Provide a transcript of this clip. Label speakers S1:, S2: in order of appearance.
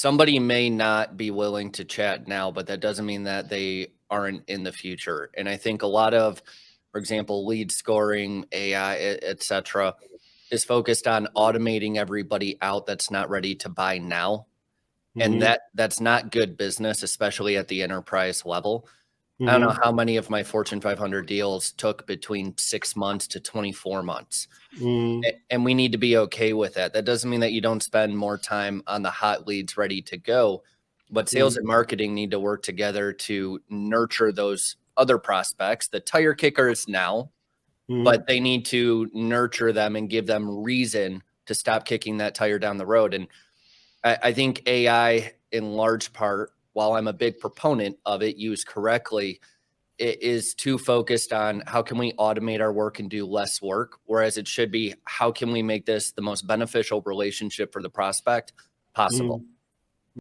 S1: somebody may not be willing to chat now, but that doesn't mean that they aren't in the future. And I think a lot of, for example, lead scoring, AI, et cetera, is focused on automating everybody out that's not ready to buy now. And that's not good business, especially at the enterprise level. I don't know how many of my Fortune 500 deals took between 6 months to 24 months. And we need to be okay with that. That doesn't mean that you don't spend more time on the hot leads ready to go, but sales and marketing need to work together to nurture those other prospects. The tire kickers now, but they need to nurture them and give them reason to stop kicking that tire down the road. And I think AI, in large part, while I'm a big proponent of it used correctly, it is too focused on how can we automate our work and do less work, whereas it should be how can we make this the most beneficial relationship for the prospect possible.